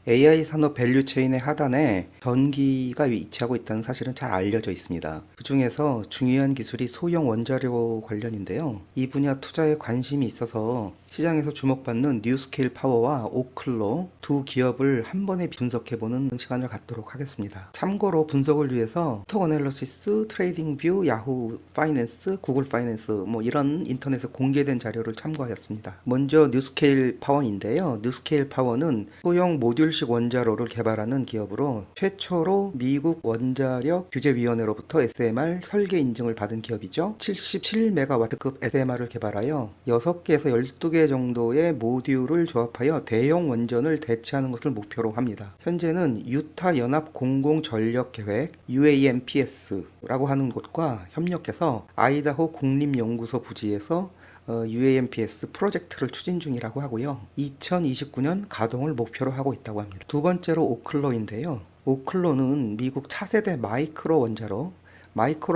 AI 산업 밸류체인의 하단에 전기가 위치하고 있다는 사실은 잘 알려져 있습니다. 그 중에서 중요한 기술이 소형 원자료 관련인데요. 이 분야 투자에 관심이 있어서 시장에서 주목받는 뉴스케일 파워와 오클로 두 기업을 한 번에 분석해보는 시간을 갖도록 하겠습니다. 참고로 분석을 위해서 스톡 애널리시스, 트레이딩 뷰, 야후 파이낸스, 구글 파이낸스 뭐 이런 인터넷에 공개된 자료를 참고하였습니다. 먼저 뉴스케일 파워인데요. 뉴스케일 파워는 소형 모듈식 원자로를 개발하는 기업으로 최초로 미국 원자력 규제위원회로부터 SMR 설계 인증을 받은 기업이죠. 77메가와트급 SMR을 개발하여 6개에서 12개 정도의 모듈을 조합하여 대형 원전을 대체하는 것을 목표로 합니다. 현재는 유타 연합 공공전력계획 UAMPS라고 하는 곳과 협력해서 아이다호 국립연구소 부지에서 UAMPS 프로젝트를 추진 중이라고 하고요. 2029년 가동을 목표로 하고 있다고 합니다. 두 번째로 오클로인데요. 오클로는 미국 차세대 마이크로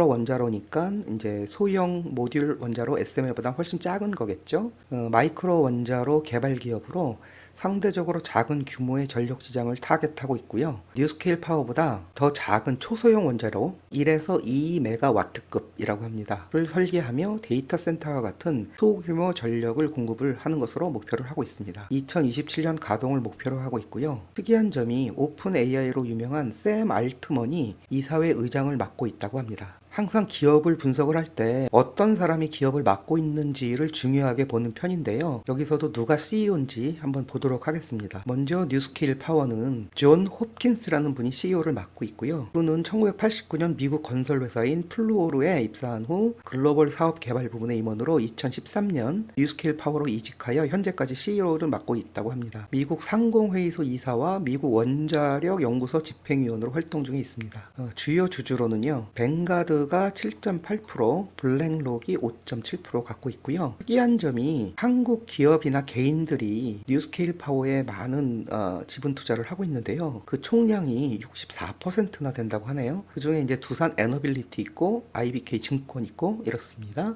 원자로니까 이제 소형 모듈 원자로 SML보다 훨씬 작은 거겠죠. 마이크로 원자로 개발 기업으로 상대적으로 작은 규모의 전력 시장을 타겟하고 있고요. 뉴스케일 파워보다 더 작은 초소형 원자로 1에서 2메가와트급이라고 합니다. 를 설계하며 데이터 센터와 같은 소규모 전력을 공급을 하는 것으로 목표를 하고 있습니다. 2027년 가동을 목표로 하고 있고요. 특이한 점이 오픈 AI로 유명한 샘 알트먼이 이사회 의장을 맡고 있다고 합니다. 항상 기업을 분석을 할 때 어떤 사람이 기업을 맡고 있는지를 중요하게 보는 편인데요. 여기서도 누가 CEO인지 한번 보도록 하겠습니다. 먼저 뉴스케일 파워는 존 홉킨스라는 분이 CEO를 맡고 있고요. 그는 1989년 미국 건설회사인 플루오르에 입사한 후 글로벌 사업 개발 부문의 임원으로 2013년 뉴스케일 파워로 이직하여 현재까지 CEO를 맡고 있다고 합니다. 미국 상공회의소 이사와 미국 원자력 연구소 집행위원으로 활동 중에 있습니다. 주요 주주로는요. 뱅가드 가 7.8%, 블랙록이 5.7% 갖고 있고요. 특이한 점이 한국 기업이나 개인들이 뉴스케일 파워에 많은 지분 투자를 하고 있는데요. 그 총량이 64%나 된다고 하네요. 그 중에 이제 두산 에너빌리티 있고 IBK 증권 있고 이렇습니다.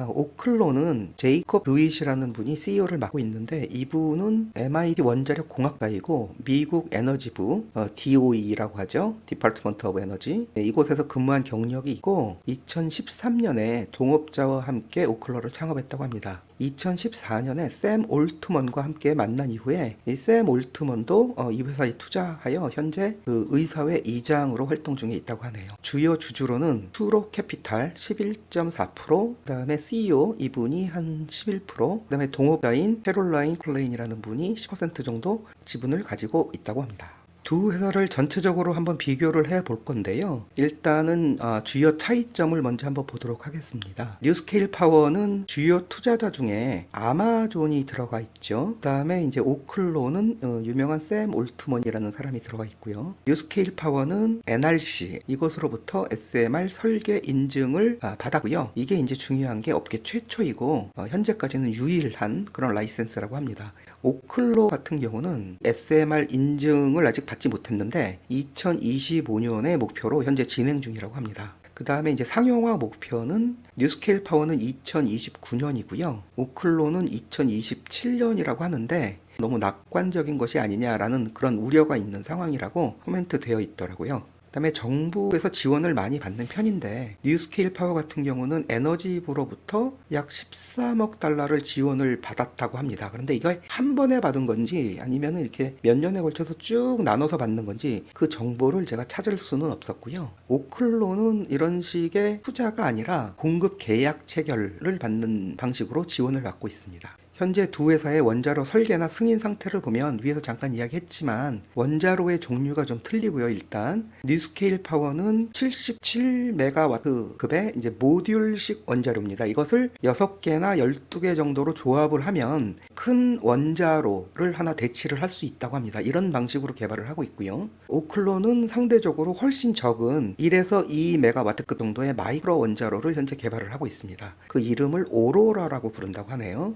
오클로는 제이콥 드윗이라는 분이 CEO를 맡고 있는데 이분은 MIT 원자력 공학사이고 미국 에너지부 DOE라고 하죠. 디파트먼트 오브 에너지. 이곳에서 근무한 경력이 있고 2013년에 동업자와 함께 오클로를 창업했다고 합니다. 2014년에 샘 올트먼과 함께 만난 이후에 이 샘 올트먼도 이 회사에 투자하여 현재 그 의사회 이장으로 활동 중에 있다고 하네요. 주요 주주로는 투로 캐피탈 11.4%, 그다음에 CEO 이분이 한 11%, 그다음에 동업자인 캐롤라인 클레인이라는 분이 10% 정도 지분을 가지고 있다고 합니다. 두 회사를 전체적으로 한번 비교를 해 볼 건데요. 일단은 주요 차이점을 먼저 한번 보도록 하겠습니다. 뉴스케일 파워는 주요 투자자 중에 아마존이 들어가 있죠. 그 다음에 이제 오클로는 유명한 샘 올트먼이라는 사람이 들어가 있고요. 뉴스케일 파워는 NRC 이것으로부터 SMR 설계 인증을 받았고요. 이게 이제 중요한 게 업계 최초이고 현재까지는 유일한 그런 라이센스라고 합니다. 오클로 같은 경우는 SMR 인증을 아직 받지 못했는데 2025년의 목표로 현재 진행 중이라고 합니다. 그 다음에 이제 상용화 목표는 뉴스케일 파워는 2029년이고요. 오클로는 2027년이라고 하는데 너무 낙관적인 것이 아니냐라는 그런 우려가 있는 상황이라고 코멘트 되어 있더라고요. 그다음에 정부에서 지원을 많이 받는 편인데 뉴스케일 파워 같은 경우는 에너지부로부터 약 13억 달러를 지원을 받았다고 합니다. 그런데 이걸 한 번에 받은 건지 아니면 이렇게 몇 년에 걸쳐서 쭉 나눠서 받는 건지 그 정보를 제가 찾을 수는 없었고요. 오클로는 이런 식의 투자가 아니라 공급 계약 체결을 받는 방식으로 지원을 받고 있습니다. 현재 두 회사의 원자로 설계나 승인 상태를 보면 위에서 잠깐 이야기했지만 원자로의 종류가 좀 틀리고요. 일단 뉴스케일 파워는 77메가와트급의 이제 모듈식 원자로입니다. 이것을 6개나 12개 정도로 조합을 하면 큰 원자로를 하나 대치를 할 수 있다고 합니다. 이런 방식으로 개발을 하고 있고요. 오클로는 상대적으로 훨씬 적은 1에서 2메가와트급 정도의 마이크로 원자로를 현재 개발을 하고 있습니다. 그 이름을 오로라라고 부른다고 하네요.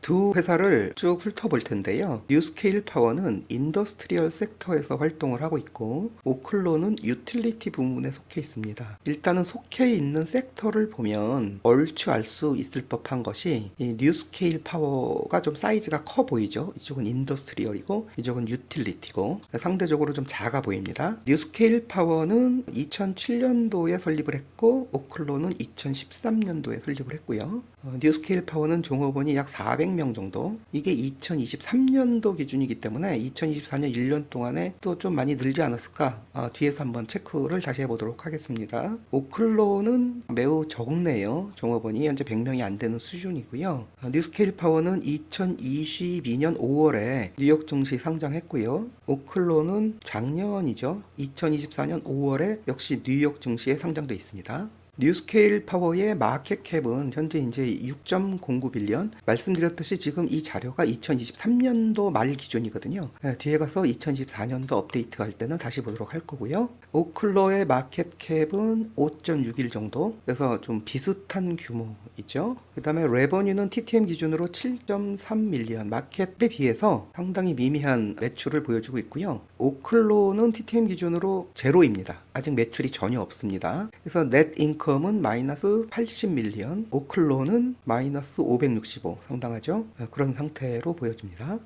두 회사를 쭉 훑어볼 텐데요. 뉴스케일 파워는 인더스트리얼 섹터에서 활동을 하고 있고 오클로는 유틸리티 부문에 속해 있습니다. 일단은 속해 있는 섹터를 보면 얼추 알 수 있을 법한 것이 이 뉴스케일 파워가 좀 사이즈가 커 보이죠. 이쪽은 인더스트리얼이고 이쪽은 유틸리티고 상대적으로 좀 작아 보입니다. 뉴스케일 파워는 2007년도에 설립을 했고 오클로는 2013년도에 설립을 했고요. 뉴스케일 파워는 종업원이 약 400명 정도. 이게 2023년도 기준이기 때문에 2024년 1년 동안에 또 좀 많이 늘지 않았을까? 뒤에서 한번 체크를 다시 해보도록 하겠습니다. 오클로는 매우 적네요. 종업원이 현재 100명이 안 되는 수준이고요. 뉴스케일 파워는 2022년 5월에 뉴욕 증시 상장했고요. 오클로는 작년이죠. 2024년 5월에 역시 뉴욕 증시에 상장돼 있습니다. 뉴스케일 파워의 마켓캡은 현재 이제 6.09빌리언. 말씀드렸듯이 지금 이 자료가 2023년도 말 기준이거든요. 뒤에 가서 2024년도 업데이트할 때는 다시 보도록 할 거고요. 오클로의 마켓캡은 5.61 정도. 그래서 좀 비슷한 규모이죠. 그 다음에 레버뉴는 TTM 기준으로 7.3밀리언. 마켓에 비해서 상당히 미미한 매출을 보여주고 있고요. 오클로는 TTM 기준으로 제로입니다. 아직 매출이 전혀 없습니다. 그래서 넷 인컴은 마이너스 80밀리언, 오클로는 마이너스 565, 상당하죠? 그런 상태로 보여집니다.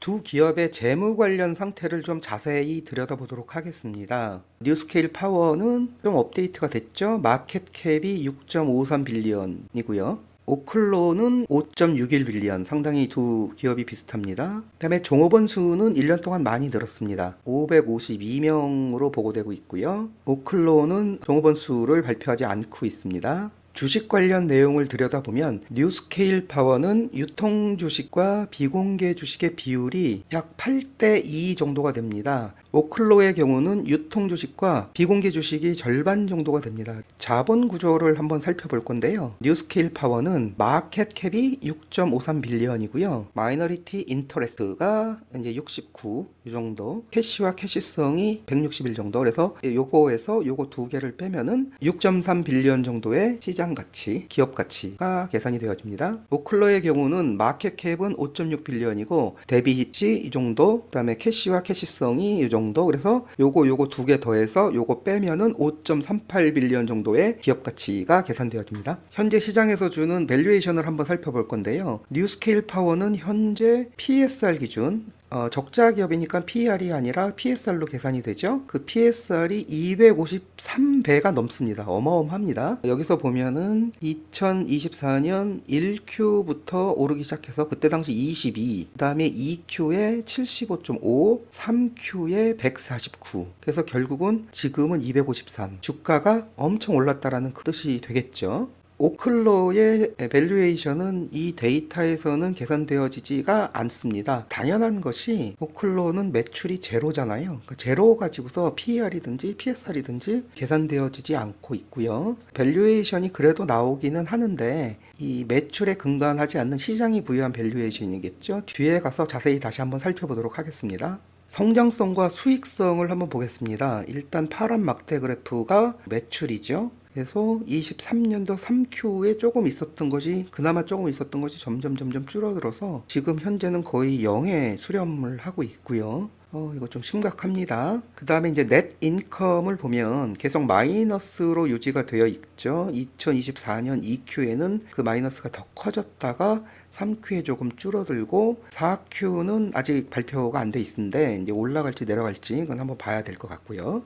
두 기업의 재무 관련 상태를 좀 자세히 들여다보도록 하겠습니다. 뉴스케일 파워는 좀 업데이트가 됐죠? 마켓캡이 6.53빌리언이고요. 오클로는 5.61빌리언, 상당히 두 기업이 비슷합니다. 그 다음에 종업원 수는 1년 동안 많이 늘었습니다. 552명으로 보고되고 있고요. 오클로는 종업원 수를 발표하지 않고 있습니다. 주식 관련 내용을 들여다보면 뉴스케일 파워는 유통 주식과 비공개 주식의 비율이 약 8대2 정도가 됩니다. 오클로의 경우는 유통 주식과 비공개 주식이 절반 정도가 됩니다. 자본 구조를 한번 살펴볼 건데요. 뉴스케일 파워는 마켓 캡이 6.53빌리언이고요. 마이너리티 인터레스트가 이제 69, 이 정도. 캐시와 캐시성이 161 정도. 그래서 요거에서 요거 두 개를 빼면은 6.3빌리언 정도의 시장 가치, 기업 가치가 계산이 되어집니다. 오클로의 경우는 마켓 캡은 5.6빌리언이고 데빗이 이 정도, 그다음에 캐시와 캐시성이 이 정도. 그래서 요거 두 개 더해서 요거 빼면은 5.38빌리언 정도의 기업 가치가 계산되어집니다. 현재 시장에서 주는 밸류에이션을 한번 살펴볼 건데요. 뉴스케일 파워는 현재 PSR 기준 적자 기업이니까 PER이 아니라 PSR로 계산이 되죠. 그 PSR이 253배가 넘습니다. 어마어마합니다. 여기서 보면은 2024년 1Q부터 오르기 시작해서 그때 당시 22, 그 다음에 2Q에 75.5, 3Q에 149. 그래서 결국은 지금은 253. 주가가 엄청 올랐다라는 그 뜻이 되겠죠. 오클로의 밸류에이션은 이 데이터에서는 계산되어지지가 않습니다. 당연한 것이 오클로는 매출이 제로잖아요. 그러니까 제로 가지고서 PER이든지 PSR이든지 계산되어지지 않고 있고요. 밸류에이션이 그래도 나오기는 하는데 이 매출에 근거하지 않는 시장이 부여한 밸류에이션이겠죠. 뒤에 가서 자세히 다시 한번 살펴보도록 하겠습니다. 성장성과 수익성을 한번 보겠습니다. 일단 파란 막대 그래프가 매출이죠. 그래서 23년도 3Q에 조금 있었던 것이 그나마 조금 있었던 것이 점점 줄어들어서 지금 현재는 거의 0에 수렴을 하고 있고요. 이거 좀 심각합니다. 그 다음에 이제 넷 인컴을 보면 계속 마이너스로 유지가 되어 있죠. 2024년 2Q에는 그 마이너스가 더 커졌다가 3Q에 조금 줄어들고 4Q는 아직 발표가 안 돼 있는데 이제 올라갈지 내려갈지 이건 한번 봐야 될 것 같고요.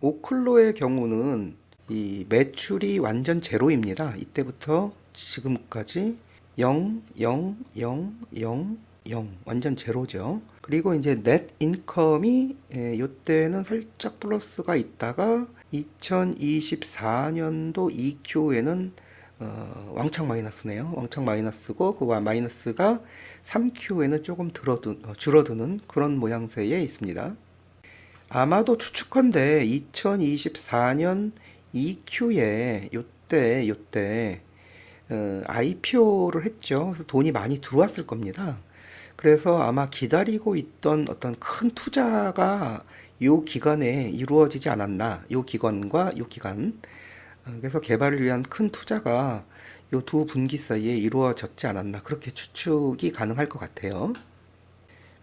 오클로의 경우는 이 매출이 완전 제로입니다. 이때부터 지금까지 0, 0, 0, 0, 0 완전 제로죠. 그리고 이제 넷 인컴이 이때는 살짝 플러스가 있다가 2024년도 2Q에는 왕창 마이너스네요. 왕창 마이너스고 그 마이너스가 3Q에는 조금 줄어드는 그런 모양새에 있습니다. 아마도 추측컨대 2024년 2Q에 요때 IPO를 했죠. 그래서 돈이 많이 들어왔을 겁니다. 그래서 아마 기다리고 있던 어떤 큰 투자가 요 기간에 이루어지지 않았나. 요 기관과 요 기간. 그래서 개발을 위한 큰 투자가 이 두 분기 사이에 이루어졌지 않았나 그렇게 추측이 가능할 것 같아요.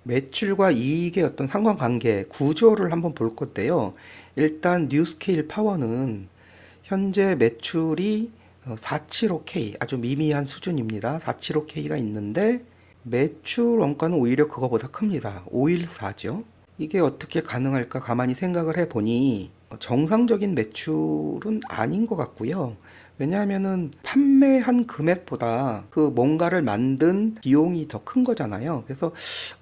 매출과 이익의 어떤 상관관계 구조를 한번 볼 건데요. 일단 뉴스케일 파워는 현재 매출이 475K 아주 미미한 수준입니다. 475K가 있는데 매출 원가는 오히려 그거보다 큽니다. 514죠. 이게 어떻게 가능할까 가만히 생각을 해보니 정상적인 매출은 아닌 것 같고요. 왜냐하면은 판매한 금액보다 그 뭔가를 만든 비용이 더 큰 거잖아요. 그래서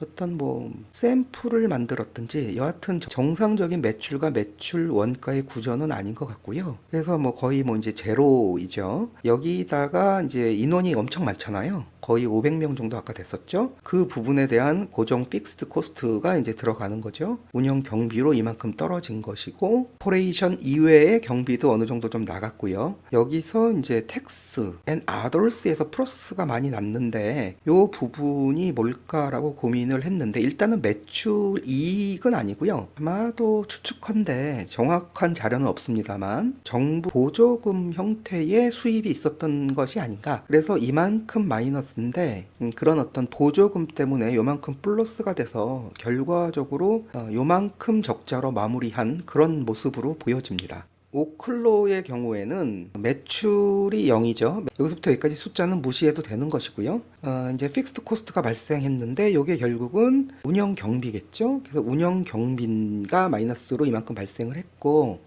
어떤 뭐 샘플을 만들었든지 여하튼 정상적인 매출과 매출 원가의 구조는 아닌 것 같고요. 그래서 뭐 거의 뭐 이제 제로이죠. 여기다가 이제 인원이 엄청 많잖아요. 거의 500명 정도 아까 됐었죠. 그 부분에 대한 고정 픽스드 코스트가 이제 들어가는 거죠. 운영 경비로 이만큼 떨어진 것이고, 오퍼레이션 이외의 경비도 어느 정도 좀 나갔고요. 여기서 이제 텍스 앤 아더스에서 플러스가 많이 났는데 요 부분이 뭘까라고 고민을 했는데 일단은 매출 이익은 아니고요. 아마도 추측컨대 정확한 자료는 없습니다만 정부 보조금 형태의 수입이 있었던 것이 아닌가. 그래서 이만큼 마이너스인데 그런 어떤 보조금 때문에 요만큼 플러스가 돼서 결과적으로 요만큼 적자로 마무리한 그런 모습으로 보여집니다. 오클로의 경우에는 매출이 0이죠. 여기서부터 여기까지 숫자는 무시해도 되는 것이고요. 이제 픽스드 코스트가 발생했는데 이게 결국은 운영 경비겠죠. 그래서 운영 경비가 마이너스로 이만큼 발생을 했고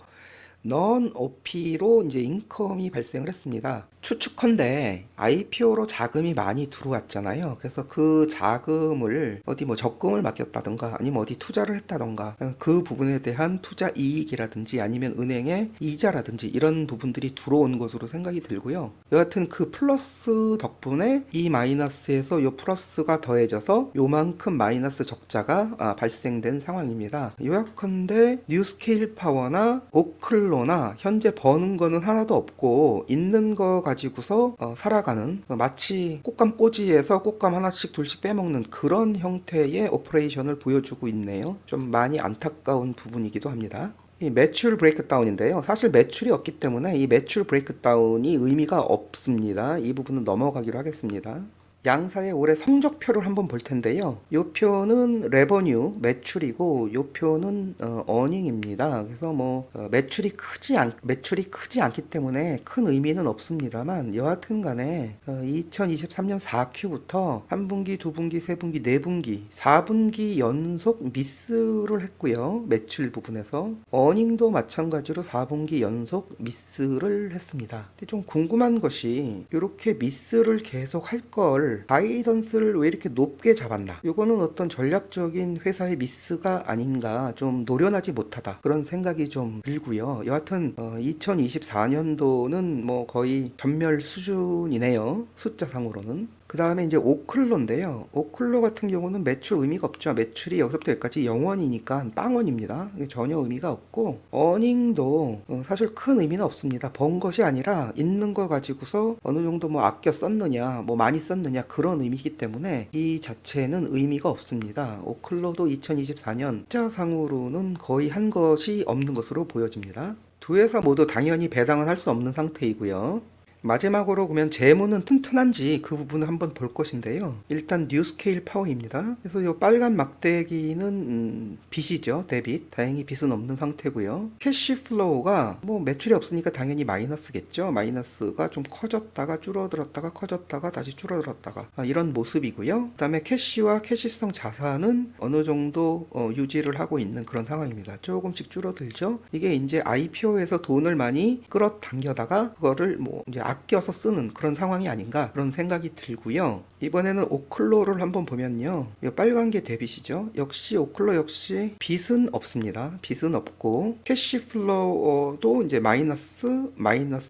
넌 OP로 이제 인컴이 발생을 했습니다. 추측컨대 IPO로 자금이 많이 들어왔잖아요. 그래서 그 자금을 어디 뭐 적금을 맡겼다던가 아니면 어디 투자를 했다던가 그 부분에 대한 투자 이익이라든지 아니면 은행의 이자라든지 이런 부분들이 들어온 것으로 생각이 들고요. 여하튼 그 플러스 덕분에 이 마이너스에서 요 플러스가 더해져서 요만큼 마이너스 적자가 발생된 상황입니다. 요약컨대 뉴스케일 파워나 오클로나 현재 버는 거는 하나도 없고 있는 거 가지고서 살아가는 마치 꽃감 꼬지에서 꽃감 하나씩 둘씩 빼먹는 그런 형태의 오퍼레이션을 보여주고 있네요. 좀 많이 안타까운 부분이기도 합니다. 이 매출 브레이크다운인데요. 사실 매출이 없기 때문에 이 매출 브레이크다운이 의미가 없습니다. 이 부분은 넘어가기로 하겠습니다. 양사의 올해 성적표를 한번 볼 텐데요. 이 표는 레버뉴 매출이고 이 표는 어닝입니다. 그래서 뭐 매출이 크지 않기 때문에 큰 의미는 없습니다만 여하튼 간에 2023년 4Q부터 한 분기, 두 분기, 세 분기, 네 분기, 4분기 연속 미스를 했고요. 매출 부분에서 어닝도 마찬가지로 4분기 연속 미스를 했습니다. 근데 좀 궁금한 것이 이렇게 미스를 계속 할걸 가이던스를 왜 이렇게 높게 잡았나? 이거는 어떤 전략적인 회사의 미스가 아닌가 좀 노련하지 못하다 그런 생각이 좀 들고요. 여하튼 2024년도는 뭐 거의 전멸 수준이네요. 숫자상으로는. 그 다음에 이제 오클로인데요. 오클로 같은 경우는 매출 의미가 없죠. 매출이 여기서부터 여기까지 0원이니까 빵원입니다. 전혀 의미가 없고 어닝도 사실 큰 의미는 없습니다. 번 것이 아니라 있는 거 가지고서 어느 정도 뭐 아껴 썼느냐 뭐 많이 썼느냐 그런 의미이기 때문에 이 자체는 의미가 없습니다. 오클로도 2024년 숫자상으로는 거의 한 것이 없는 것으로 보여집니다. 두 회사 모두 당연히 배당은 할 수 없는 상태이고요. 마지막으로 보면 재무는 튼튼한지 그 부분을 한번 볼 것인데요. 일단 뉴스케일 파워입니다. 그래서 이 빨간 막대기는 빚이죠. 데빗. 다행히 빚은 없는 상태고요. 캐시 플로우가 뭐 매출이 없으니까 당연히 마이너스겠죠. 마이너스가 좀 커졌다가 줄어들었다가 커졌다가 다시 줄어들었다가 이런 모습이고요. 그 다음에 캐시와 캐시성 자산은 어느 정도 유지를 하고 있는 그런 상황입니다. 조금씩 줄어들죠. 이게 이제 IPO에서 돈을 많이 끌어당겨다가 그거를 뭐 이제 아껴서 쓰는 그런 상황이 아닌가 그런 생각이 들고요. 이번에는 오클로를 한번 보면요. 이 빨간 게 데빗이죠. 역시 오클로 역시 빚은 없습니다. 빚은 없고 캐시플로우도 이제 마이너스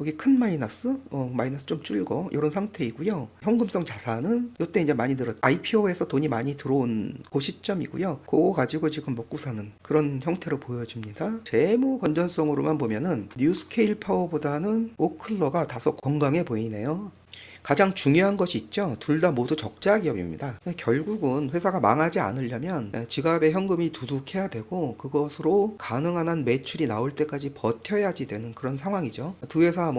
여기 큰 마이너스 마이너스 좀 줄고 이런 상태이고요. 현금성 자산은 이때 이제 많이 IPO에서 돈이 많이 들어온 그 시점이고요. 그거 가지고 지금 먹고 사는 그런 형태로 보여집니다. 재무 건전성으로만 보면은 뉴스케일 파워보다는 오클로가 다소 건강해 보이네요. 가장 중요한 것이 있죠. 둘 다 모두 적자 기업입니다. 결국은 회사가 망하지 않으려면 지갑에 현금이 두둑해야 되고 그것으로 가능한 한 매출이 나올 때까지 버텨야지 되는 그런 상황이죠. 두 회사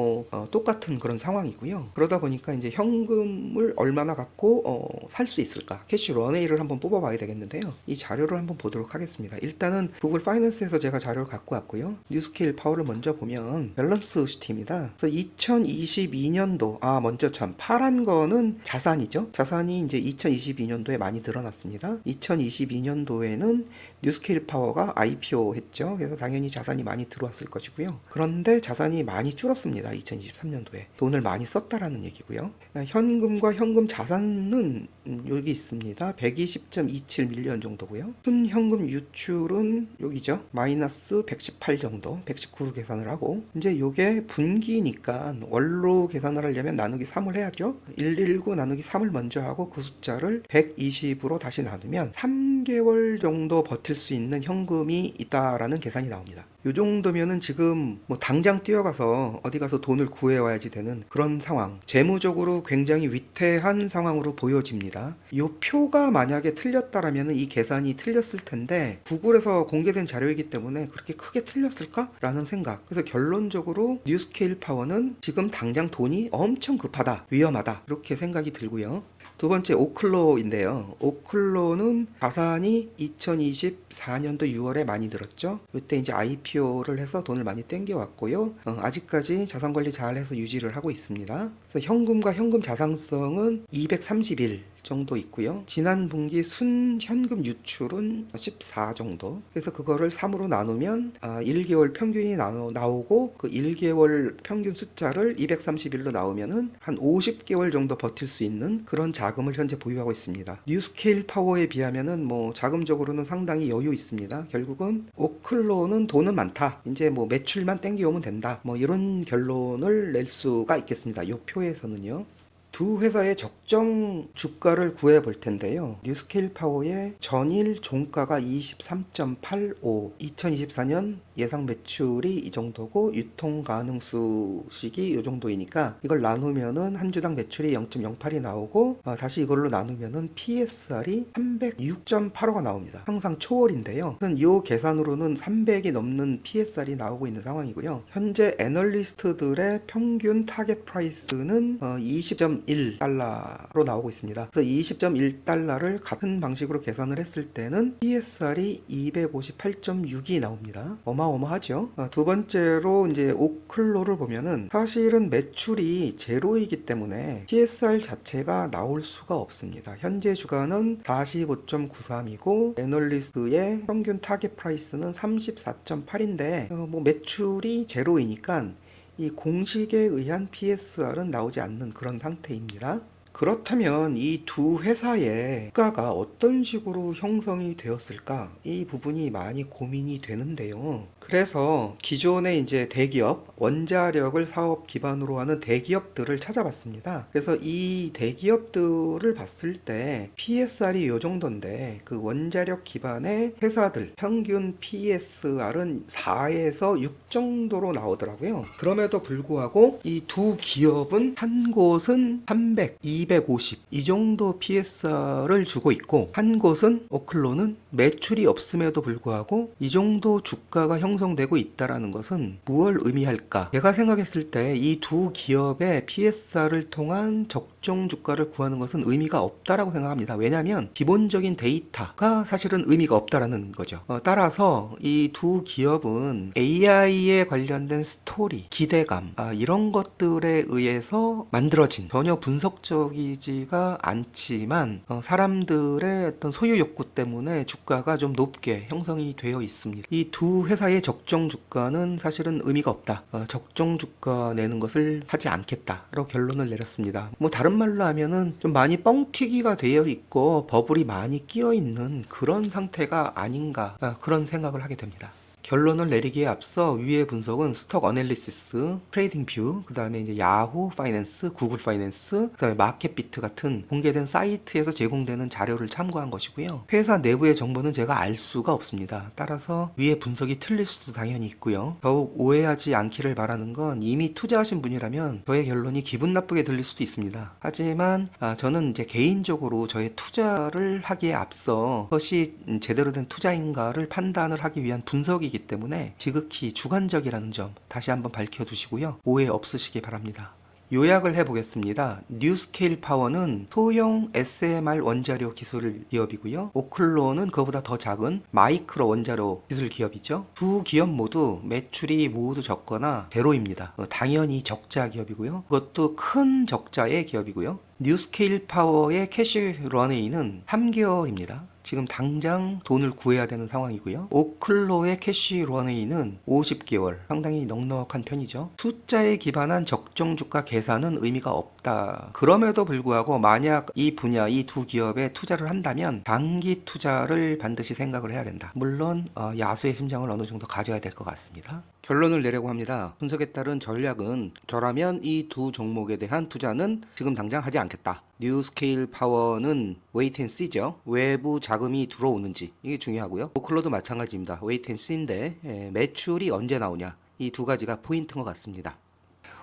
똑같은 그런 상황이고요. 그러다 보니까 이제 현금을 얼마나 갖고 살 수 있을까? 캐시 런웨이를 한번 뽑아봐야 되겠는데요. 이 자료를 한번 보도록 하겠습니다. 일단은 구글 파이낸스에서 제가 자료를 갖고 왔고요. 뉴스케일 파워를 먼저 보면 밸런스 시트입니다. 그래서 2022년도 먼저 참 파란 거는 자산이죠. 자산이 이제 2022년도에 많이 늘어났습니다. 2022년도에는 뉴스케일 파워가 IPO 했죠. 그래서 당연히 자산이 많이 들어왔을 것이고요. 그런데 자산이 많이 줄었습니다. 2023년도에 돈을 많이 썼다라는 얘기고요. 현금과 현금 자산은 여기 있습니다. 120.27 밀리언 정도고요. 순현금 유출은 여기죠. 마이너스 118 정도, 119로 계산을 하고 이제 요게 분기니까 월로 계산을 하려면 나누기 3을 해야죠. 119 나누기 3을 먼저 하고 그 숫자를 120으로 다시 나누면 3개월 정도 버틸 수 있는 현금이 있다라는 계산이 나옵니다. 요 정도면은 지금 당장 뛰어가서 어디 가서 돈을 구해와야지 되는 그런 상황, 재무적으로 굉장히 위태한 상황으로 보여집니다. 요 표가 만약에 틀렸다라면 이 계산이 틀렸을 텐데 구글에서 공개된 자료이기 때문에 그렇게 크게 틀렸을까라는 생각. 그래서 결론적으로 뉴스케일 파워는 지금 당장 돈이 엄청 급하다, 위험하다 이렇게 생각이 들고요. 두 번째 오클로인데요. 오클로는 자산이 2024년도 6월에 많이 늘었죠. 이때 이제 IPO를 해서 돈을 많이 땡겨왔고요. 아직까지 자산 관리 잘해서 유지를 하고 있습니다. 그래서 현금과 현금 자산성은 231 정도 있고요. 지난 분기 순현금 유출은 14 정도. 그래서 그거를 3으로 나누면 1개월 평균이 나오고 그 1개월 평균 숫자를 231로 나오면은 한 50개월 정도 버틸 수 있는 그런 자금을 현재 보유하고 있습니다. 뉴스케일 파워에 비하면은 자금적으로는 상당히 여유 있습니다. 결국은 오클로는 돈은 많다. 이제 매출만 땡겨오면 된다. 이런 결론을 낼 수가 있겠습니다. 이 표에서는요. 두 회사의 적정 주가를 구해 볼 텐데요. 뉴스케일 파워의 전일 종가가 23.85, 2024년 예상 매출이 이 정도고 유통 가능수식이 이 정도이니까 이걸 나누면은 한 주당 매출이 0.08이 나오고 다시 이걸로 나누면은 PSR이 306.85가 나옵니다. 항상 초월인데요. 이 계산으로는 300이 넘는 PSR이 나오고 있는 상황이고요. 현재 애널리스트들의 평균 타겟 프라이스는 20.1달러로 나오고 있습니다. 그래서 20.1달러를 같은 방식으로 계산을 했을 때는 PSR이 258.6이 나옵니다. 어마어마하죠. 두 번째로 이제 오클로를 보면은 사실은 매출이 제로이기 때문에 PSR 자체가 나올 수가 없습니다. 현재 주가는 45.93이고 애널리스트의 평균 타겟 프라이스는 34.8인데 매출이 제로이니까 이 공식에 의한 PSR은 나오지 않는 그런 상태입니다. 그렇다면 이 두 회사의 주가가 어떤 식으로 형성이 되었을까? 이 부분이 많이 고민이 되는데요. 그래서 기존의 이제 대기업, 원자력을 사업 기반으로 하는 대기업들을 찾아봤습니다. 그래서 이 대기업들을 봤을 때 PSR이 이 정도인데 그 원자력 기반의 회사들 평균 PSR은 4에서 6 정도로 나오더라고요. 그럼에도 불구하고 이 두 기업은 한 곳은 300, 250 이 정도 PSR을 주고 있고 한 곳은 오클로는 매출이 없음에도 불구하고 이 정도 주가가 형성되고 있다라는 것은 무엇을 의미할까? 제가 생각했을 때 이 두 기업의 PSR을 통한 적정 주가를 구하는 것은 의미가 없다라고 생각합니다. 왜냐하면 기본적인 데이터가 사실은 의미가 없다라는 거죠. 따라서 이 두 기업은 AI에 관련된 스토리, 기대감 이런 것들에 의해서 만들어진 전혀 분석적이지가 않지만 사람들의 어떤 소유 욕구 때문에 주가가 좀 높게 형성이 되어 있습니다. 이 두 회사의 적정 주가는 사실은 의미가 없다. 적정 주가 내는 것을 하지 않겠다라고 결론을 내렸습니다. 다른 말로 하면은 좀 많이 뻥튀기가 되어 있고 버블이 많이 끼어 있는 그런 상태가 아닌가 그런 생각을 하게 됩니다. 결론을 내리기에 앞서 위의 분석은 스톡 어널리시스, 트레이딩 뷰, 그 다음에 이제 야후 파이낸스, 구글 파이낸스, 그 다음에 마켓비트 같은 공개된 사이트에서 제공되는 자료를 참고한 것이고요. 회사 내부의 정보는 제가 알 수가 없습니다. 따라서 위의 분석이 틀릴 수도 당연히 있고요. 더욱 오해하지 않기를 바라는 건 이미 투자하신 분이라면 저의 결론이 기분 나쁘게 들릴 수도 있습니다. 하지만 저는 이제 개인적으로 저의 투자를 하기에 앞서 그것이 제대로 된 투자인가를 판단을 하기 위한 분석이기 때문에 지극히 주관적이라는 점 다시 한번 밝혀두시고요. 오해 없으시기 바랍니다. 요약을 해보겠습니다. 뉴스케일 파워는 소형 SMR 원자료 기술 기업이고요. 오클로는 그보다 더 작은 마이크로 원자료 기술 기업이죠. 두 기업 모두 매출이 모두 적거나 제로입니다. 당연히 적자 기업이고요. 그것도 큰 적자의 기업이고요. 뉴스케일 파워의 캐시 런웨이는 3개월입니다. 지금 당장 돈을 구해야 되는 상황이고요. 오클로의 캐시 런웨이는 50개월. 상당히 넉넉한 편이죠. 숫자에 기반한 적정 주가 계산은 의미가 없다. 그럼에도 불구하고 만약 이 분야, 이 두 기업에 투자를 한다면 장기 투자를 반드시 생각을 해야 된다. 물론 야수의 심장을 어느 정도 가져야 될 것 같습니다. 결론을 내려고 합니다. 분석에 따른 전략은 저라면 이 두 종목에 대한 투자는 지금 당장 하지 않겠다. 뉴스케일 파워는 웨이트앤시죠. 외부 자금이 들어오는지 이게 중요하고요. 오클로도 마찬가지입니다. 웨이트앤시인데 매출이 언제 나오냐 이 두 가지가 포인트인 것 같습니다.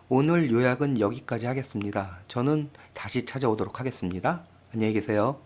오늘 요약은 여기까지 하겠습니다. 저는 다시 찾아오도록 하겠습니다. 안녕히 계세요.